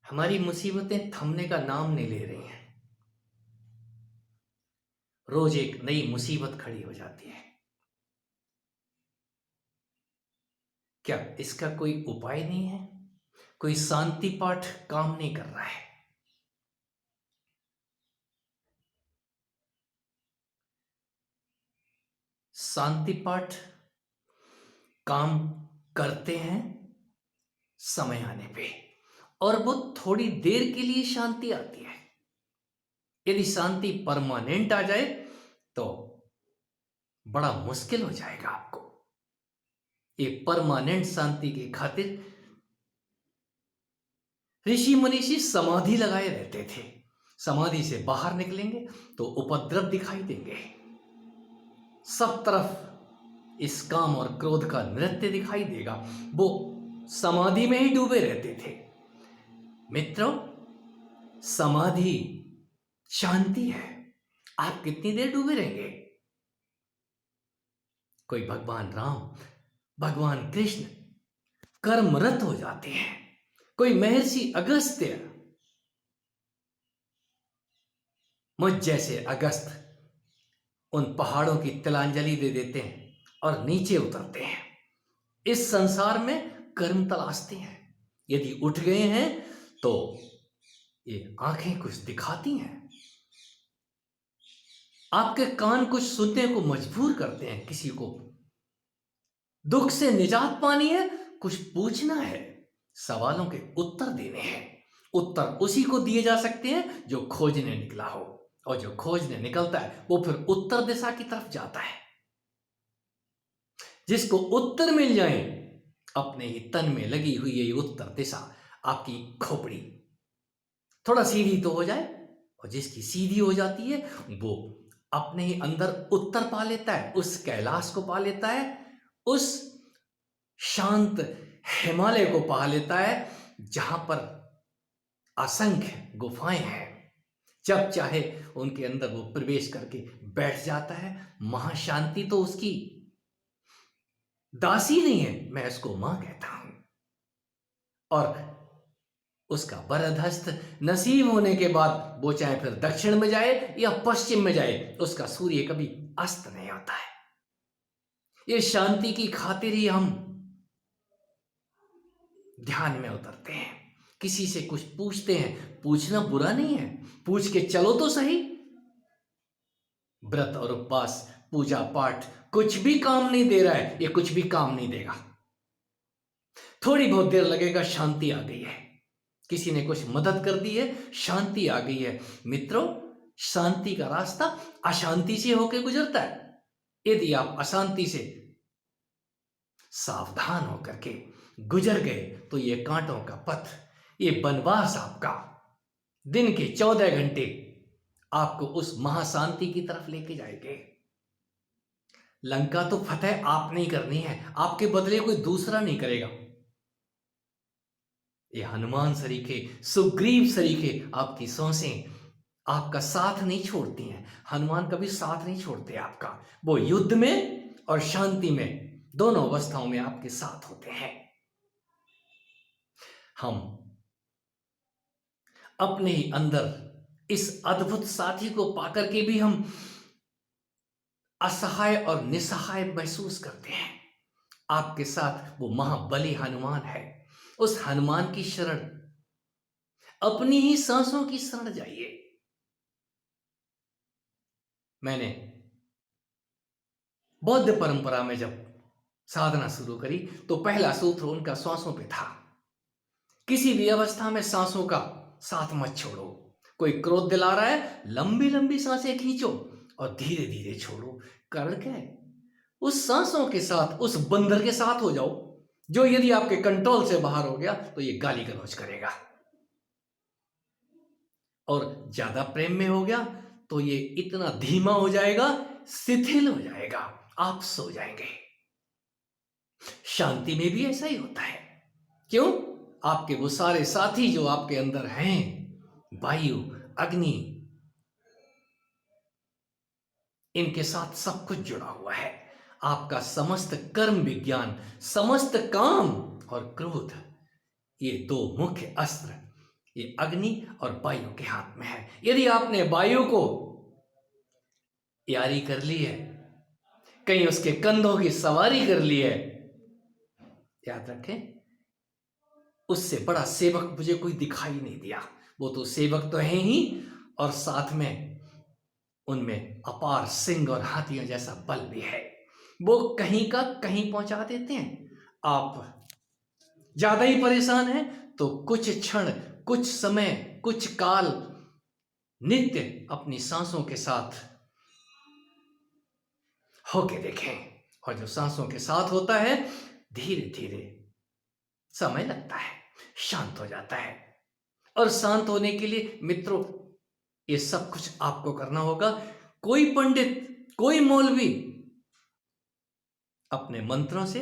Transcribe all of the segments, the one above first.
हमारी मुसीबतें थमने का नाम नहीं ले रही हैं। रोज एक नई मुसीबत खड़ी हो जाती है। क्या इसका कोई उपाय नहीं है? कोई शांति पाठ काम नहीं कर रहा है। शांति पाठ काम करते हैं समय आने पे, और वो थोड़ी देर के लिए शांति आती है। यदि शांति परमानेंट आ जाए तो बड़ा मुश्किल हो जाएगा आपको। ये परमानेंट शांति की खातिर ऋषि मनीषी समाधि लगाए रहते थे। समाधि से बाहर निकलेंगे तो उपद्रव दिखाई देंगे, सब तरफ इस काम और क्रोध का नृत्य दिखाई देगा। वो समाधि में ही डूबे रहते थे। मित्रों, समाधि शांति है। आप कितनी देर डूबे रहेंगे? कोई भगवान राम, भगवान कृष्ण कर्मरत हो जाते हैं। कोई महर्षि अगस्त्य, मुझ जैसे अगस्त उन पहाड़ों की तिलांजलि दे देते हैं और नीचे उतरते हैं। इस संसार में कर्म तलाशते हैं। यदि उठ गए हैं तो ये आंखें कुछ दिखाती हैं, आपके कान कुछ सुनने को मजबूर करते हैं। किसी को दुख से निजात पानी है, कुछ पूछना है, सवालों के उत्तर देने हैं। उत्तर उसी को दिए जा सकते हैं जो खोजने निकला हो, और जो खोजने निकलता है वो फिर उत्तर दिशा की तरफ जाता है। जिसको उत्तर मिल जाए, अपने ही तन में लगी हुई ये उत्तर दिशा, आपकी खोपड़ी थोड़ा सीधी तो हो जाए, और जिसकी सीधी हो जाती है वो अपने ही अंदर उत्तर पा लेता है, उस कैलाश को पा लेता है, उस शांत हिमालय को पा लेता है जहां पर असंख्य गुफाएं हैं। जब चाहे उनके अंदर वो प्रवेश करके बैठ जाता है। महाशांति तो उसकी दासी नहीं है, मैं उसको मां कहता हूं। और उसका वरद हस्त नसीब होने के बाद वो चाहे फिर दक्षिण में जाए या पश्चिम में जाए, उसका सूर्य कभी अस्त नहीं होता है। ये शांति की खातिर ही हम ध्यान में उतरते हैं। किसी से कुछ पूछते हैं, पूछना बुरा नहीं है, पूछ के चलो तो सही। व्रत और उपवास, पूजा पाठ कुछ भी काम नहीं दे रहा है, ये कुछ भी काम नहीं देगा। थोड़ी बहुत देर लगेगा, शांति आ गई है। किसी ने कुछ मदद कर दी है, शांति आ गई है। मित्रों, शांति का रास्ता अशांति से होकर गुजरता है। यदि आप अशांति से सावधान होकर के गुजर गए तो ये कांटों का पथ, ये बनवास आपका दिन के 14 घंटे आपको उस महाशांति की तरफ लेके जाएंगे। लंका तो फतेह आप नहीं करनी है, आपके बदले कोई दूसरा नहीं करेगा। ये हनुमान सरीखे, सुग्रीव सरीखे आपकी सांसें आपका साथ नहीं छोड़ती हैं। हनुमान कभी साथ नहीं छोड़ते आपका। वो युद्ध में और शांति में, दोनों अवस्थाओं में आपके साथ होते हैं। हम अपने ही अंदर इस अद्भुत साथी को पाकर के भी हम असहाय और निसहाय महसूस करते हैं। आपके साथ वो महाबली हनुमान है। उस हनुमान की शरण, अपनी ही सांसों की शरण जाइए। मैंने बौद्ध परंपरा में जब साधना शुरू करी तो पहला सूत्र उनका सांसों पे था। किसी भी अवस्था में सांसों का साथ मत छोड़ो। कोई क्रोध दिला रहा है, लंबी लंबी सांसें खींचो और धीरे धीरे छोड़ो। कारण क्या है? उस सांसों के साथ, उस बंदर के साथ हो जाओ जो यदि आपके कंट्रोल से बाहर हो गया तो ये गाली गलौज करेगा, और ज्यादा प्रेम में हो गया तो ये इतना धीमा हो जाएगा, शिथिल हो जाएगा, आप सो जाएंगे। शांति में भी ऐसा ही होता है। क्यों? आपके वो सारे साथी जो आपके अंदर हैं, वायु, अग्नि, इनके साथ सब कुछ जुड़ा हुआ है। आपका समस्त कर्म विज्ञान, समस्त काम और क्रोध, ये दो मुख्य अस्त्र ये अग्नि और वायु के हाथ में है। यदि आपने वायु को यारी कर ली है, कहीं उसके कंधों की सवारी कर ली है, याद रखें, उससे बड़ा सेवक मुझे कोई दिखाई नहीं दिया। वो तो सेवक तो है ही, और साथ में उनमें अपार सिंह और हाथियों जैसा बल भी है। वो कहीं का कहीं पहुंचा देते हैं। आप ज्यादा ही परेशान हैं तो कुछ क्षण, कुछ समय, कुछ काल नित्य अपनी सांसों के साथ होके देखें। और जो सांसों के साथ होता है, धीरे धीरे समय लगता है, शांत हो जाता है। और शांत होने के लिए मित्रों, ये सब कुछ आपको करना होगा। कोई पंडित, कोई मौलवी अपने मंत्रों से,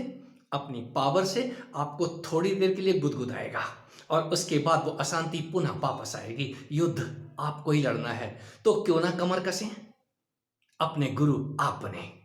अपनी पावर से आपको थोड़ी देर के लिए गुदगुदाएगा, और उसके बाद वो अशांति पुनः वापस आएगी। युद्ध आपको ही लड़ना है, तो क्यों ना कमर कसें, अपने गुरु आप बने।